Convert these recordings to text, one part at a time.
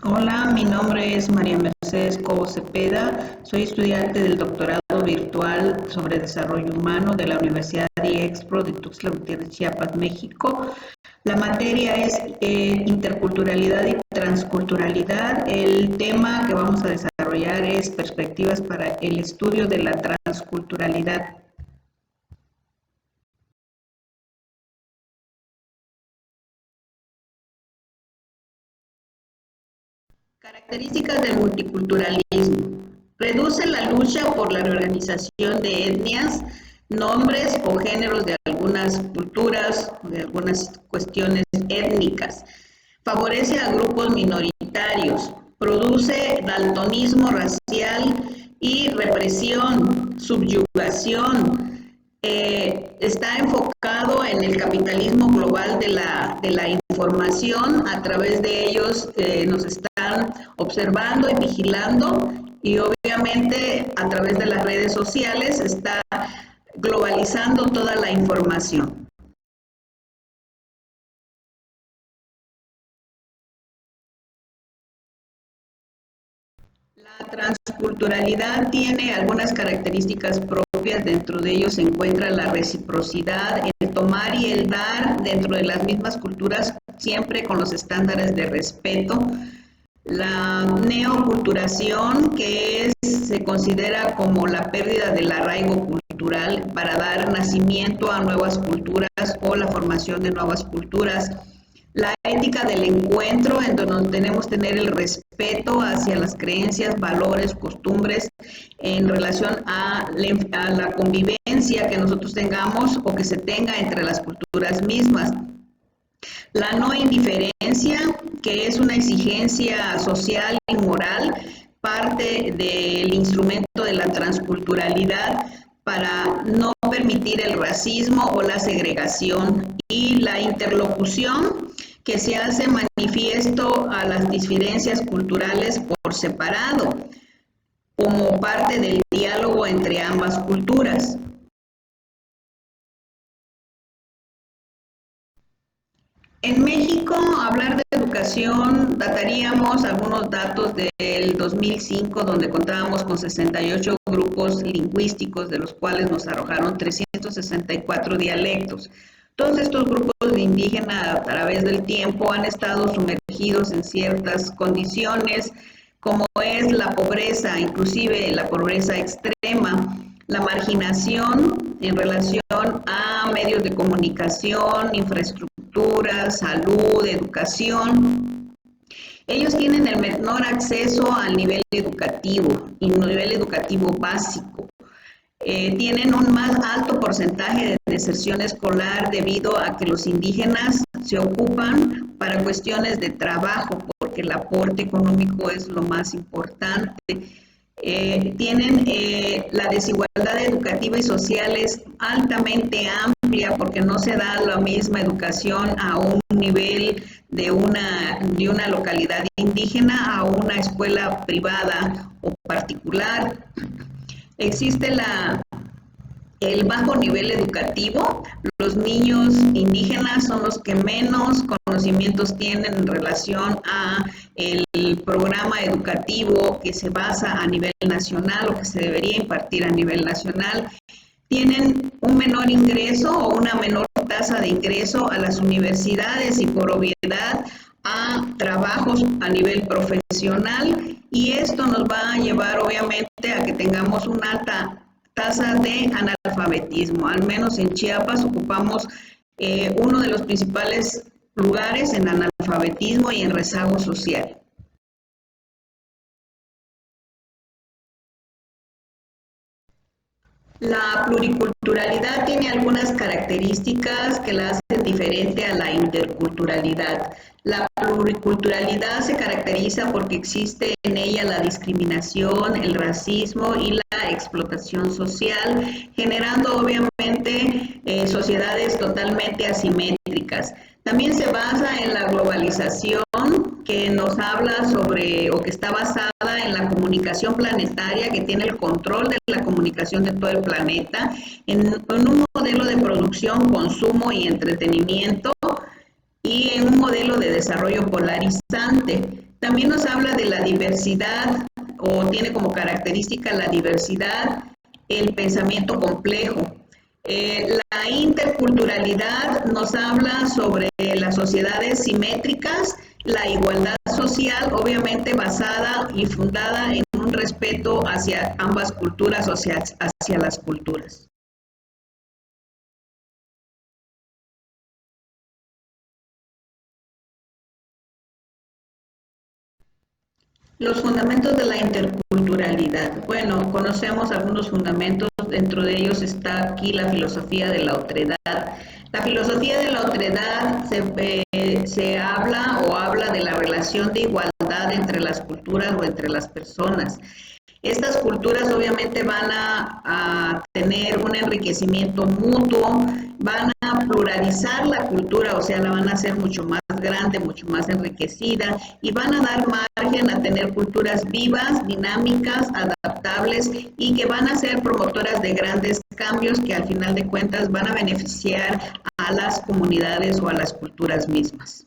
Hola, mi nombre es María Mercedes Cobo Cepeda, soy estudiante del doctorado virtual sobre desarrollo humano de la Universidad IEXPRO de Tuxtla Gutiérrez, Chiapas, México. La materia es interculturalidad y transculturalidad. El tema que vamos a desarrollar es perspectivas para el estudio de la transculturalidad. Características del multiculturalismo. Reduce la lucha por la reorganización de etnias, nombres o géneros de algunas culturas, de algunas cuestiones étnicas. Favorece a grupos minoritarios. Produce daltonismo racial y represión, subyugación. Está enfocado en el capitalismo global de la información. A través de ellos nos están observando y vigilando, y obviamente a través de las redes sociales está globalizando toda la información. La transculturalidad tiene algunas características propias. Dentro de ellos se encuentra la reciprocidad, el tomar y el dar dentro de las mismas culturas, siempre con los estándares de respeto. La neoculturación, se considera como la pérdida del arraigo cultural para dar nacimiento a nuevas culturas o la formación de nuevas culturas. La ética del encuentro, en donde tenemos que tener el respeto hacia las creencias, valores, costumbres en relación a la convivencia que nosotros tengamos o que se tenga entre las culturas mismas. La no indiferencia, que es una exigencia social y moral, parte del instrumento de la transculturalidad para no permitir el racismo o la segregación. Y la interlocución, que se hace manifiesto a las diferencias culturales por separado, como parte del diálogo entre ambas culturas. En México, hablar de educación, dataríamos algunos datos del 2005, donde contábamos con 68 grupos lingüísticos, de los cuales nos arrojaron 364 dialectos. Todos estos grupos de indígenas a través del tiempo han estado sumergidos en ciertas condiciones, como es la pobreza, inclusive la pobreza extrema, la marginación en relación a medios de comunicación, infraestructura, salud, educación. Ellos tienen el menor acceso al nivel educativo y nivel educativo básico. Tienen un más alto porcentaje de deserción escolar debido a que los indígenas se ocupan para cuestiones de trabajo, porque el aporte económico es lo más importante. Tienen la desigualdad educativa y social es altamente amplia, porque no se da la misma educación a un nivel de una localidad indígena a una escuela privada o particular. Existe el bajo nivel educativo. Los niños indígenas son los que menos conocimientos tienen en relación a el programa educativo que se basa a nivel nacional o que se debería impartir a nivel nacional. Tienen un menor ingreso o una menor tasa de ingreso a las universidades y por obviedad a trabajos a nivel profesional, y esto nos va a llevar obviamente a que tengamos una alta tasa de analfabetismo. Al menos en Chiapas ocupamos uno de los principales lugares en analfabetismo y en rezago social. La pluriculturalidad tiene algunas características que la hacen diferente a la interculturalidad. La pluriculturalidad se caracteriza porque existe en ella la discriminación, el racismo y la explotación social, generando obviamente sociedades totalmente asimétricas. También se basa en la globalización, que nos habla sobre, o que está basada en la comunicación planetaria, que tiene el control de la comunicación de todo el planeta, en un modelo de producción, consumo y entretenimiento, y en un modelo de desarrollo polarizante. También nos habla de la diversidad o tiene como característica la diversidad, el pensamiento complejo. La interculturalidad nos habla sobre las sociedades simétricas, la igualdad social, obviamente basada y fundada en un respeto hacia ambas culturas o hacia las culturas. Los fundamentos de la interculturalidad. Bueno, conocemos algunos fundamentos, dentro de ellos está aquí la filosofía de la otredad. La filosofía de la otredad se habla o habla de la relación de igualdad entre las culturas o entre las personas. Estas culturas obviamente van a tener un enriquecimiento mutuo, van a pluralizar la cultura, o sea, la van a hacer mucho más grande, mucho más enriquecida y van a dar margen a tener culturas vivas, dinámicas, adaptables y que van a ser promotoras de grandes cambios que al final de cuentas van a beneficiar a las comunidades o a las culturas mismas.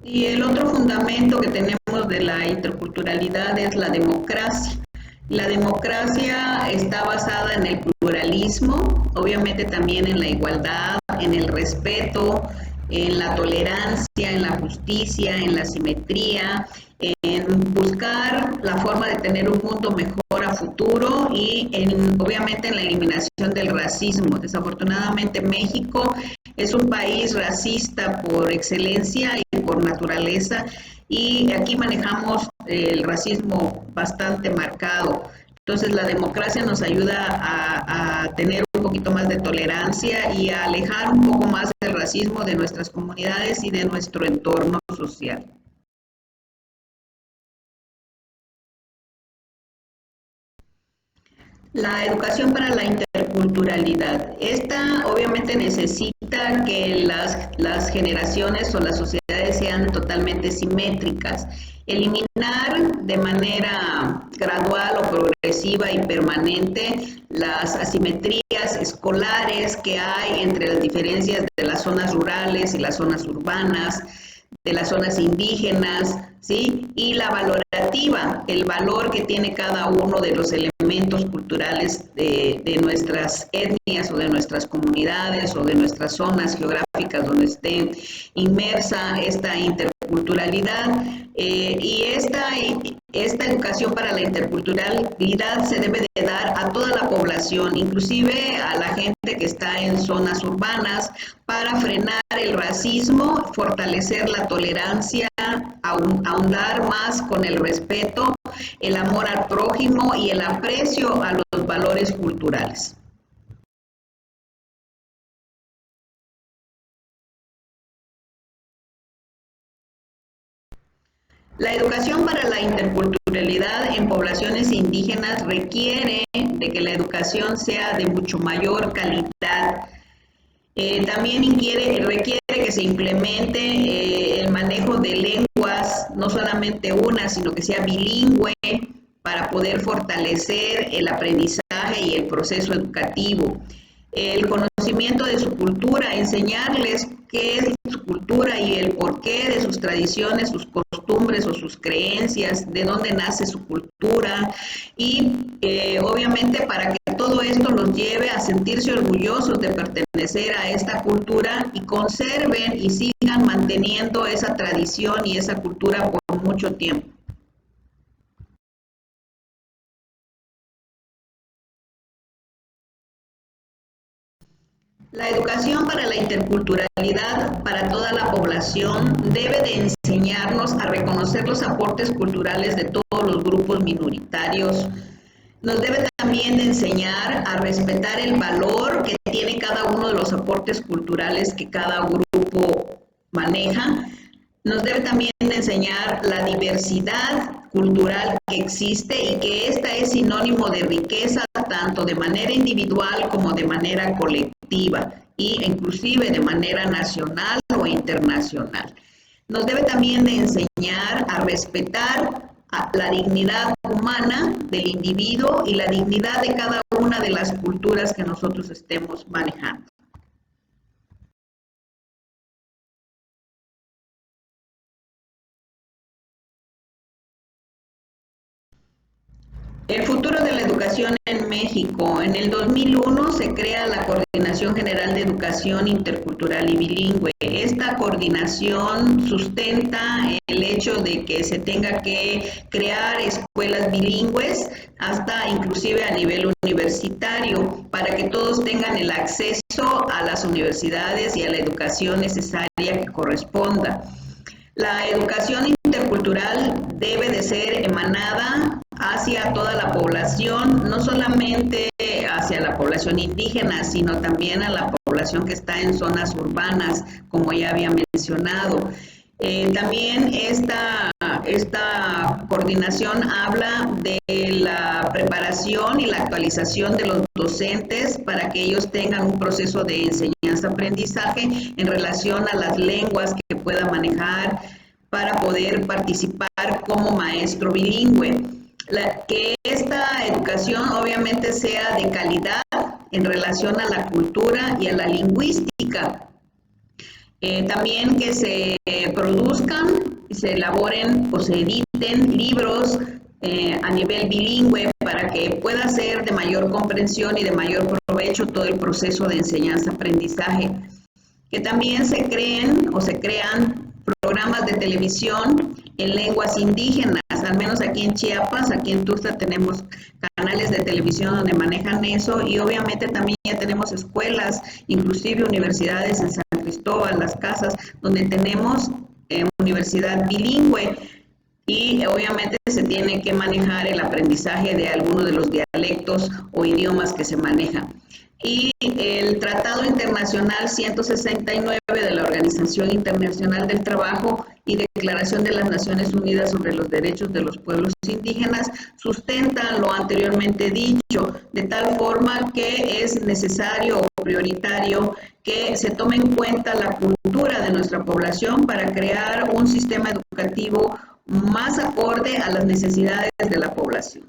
Y el otro fundamento que tenemos de la interculturalidad es la democracia. La democracia está basada en el pluralismo, obviamente también en la igualdad, en el respeto, en la tolerancia, en la justicia, en la simetría, en buscar la forma de tener un mundo mejor a futuro y obviamente en la eliminación del racismo. Desafortunadamente México es un país racista por excelencia y por naturaleza y aquí manejamos el racismo bastante marcado. Entonces la democracia nos ayuda a tener un poquito más de tolerancia y a alejar un poco más del racismo de nuestras comunidades y de nuestro entorno social. La educación para la interculturalidad. Esta obviamente necesita que las generaciones o las sociedades sean totalmente simétricas. Eliminar de manera gradual o progresiva y permanente las asimetrías escolares que hay entre las diferencias de las zonas rurales y las zonas urbanas, de las zonas indígenas, ¿sí? Y la valorativa, el valor que tiene cada uno de los elementos culturales de nuestras etnias o de nuestras comunidades o de nuestras zonas geográficas donde esté inmersa esta interculturalidad. Y esta educación para la interculturalidad se debe de dar a toda la población, inclusive a la gente que está en zonas urbanas, para frenar el racismo, fortalecer la tolerancia, ahondar más con el respeto, el amor al prójimo y el aprecio a los valores culturales. La educación para la interculturalidad en poblaciones indígenas requiere de que la educación sea de mucho mayor calidad. También requiere que se implemente el manejo de lenguas, no solamente una, sino que sea bilingüe para poder fortalecer el aprendizaje y el proceso educativo. El conocimiento de su cultura, enseñarles qué es su cultura y el porqué de sus tradiciones, sus costumbres o sus creencias, de dónde nace su cultura y obviamente para que todo esto los lleve a sentirse orgullosos de pertenecer a esta cultura y conserven y sigan manteniendo esa tradición y esa cultura por mucho tiempo. La educación para la interculturalidad para toda la población debe de enseñarnos a reconocer los aportes culturales de todos los grupos minoritarios. Nos debe también de enseñar a respetar el valor que tiene cada uno de los aportes culturales que cada grupo maneja. Nos debe también de enseñar la diversidad cultural que existe y que esta es sinónimo de riqueza tanto de manera individual como de manera colectiva e inclusive de manera nacional o internacional. Nos debe también de enseñar a respetar la dignidad humana del individuo y la dignidad de cada una de las culturas que nosotros estemos manejando. El futuro de la educación en México. En el 2001 se crea la Coordinación General de Educación Intercultural y Bilingüe. Esta coordinación sustenta el hecho de que se tenga que crear escuelas bilingües hasta inclusive a nivel universitario para que todos tengan el acceso a las universidades y a la educación necesaria que corresponda. La educación intercultural debe de ser emanada hacia toda la población, no solamente hacia la población indígena, sino también a la población que está en zonas urbanas, como ya había mencionado. También esta coordinación habla de la preparación y la actualización de los docentes para que ellos tengan un proceso de enseñanza-aprendizaje en relación a las lenguas que pueda manejar para poder participar como maestro bilingüe. Que esta educación obviamente sea de calidad en relación a la cultura y a la lingüística. También que se produzcan, se elaboren o se editen libros a nivel bilingüe para que pueda ser de mayor comprensión y de mayor provecho todo el proceso de enseñanza-aprendizaje. Que también se creen o se crean programas de televisión en lenguas indígenas, al menos aquí en Chiapas, aquí en Tuxtla tenemos canales de televisión donde manejan eso y obviamente también ya tenemos escuelas, inclusive universidades en San Cristóbal, Las Casas, donde tenemos universidad bilingüe y obviamente se tiene que manejar el aprendizaje de algunos de los dialectos o idiomas que se manejan. Y el Tratado Internacional 169 de la Organización Internacional del Trabajo y Declaración de las Naciones Unidas sobre los Derechos de los Pueblos Indígenas sustentan lo anteriormente dicho, de tal forma que es necesario o prioritario que se tome en cuenta la cultura de nuestra población para crear un sistema educativo más acorde a las necesidades de la población.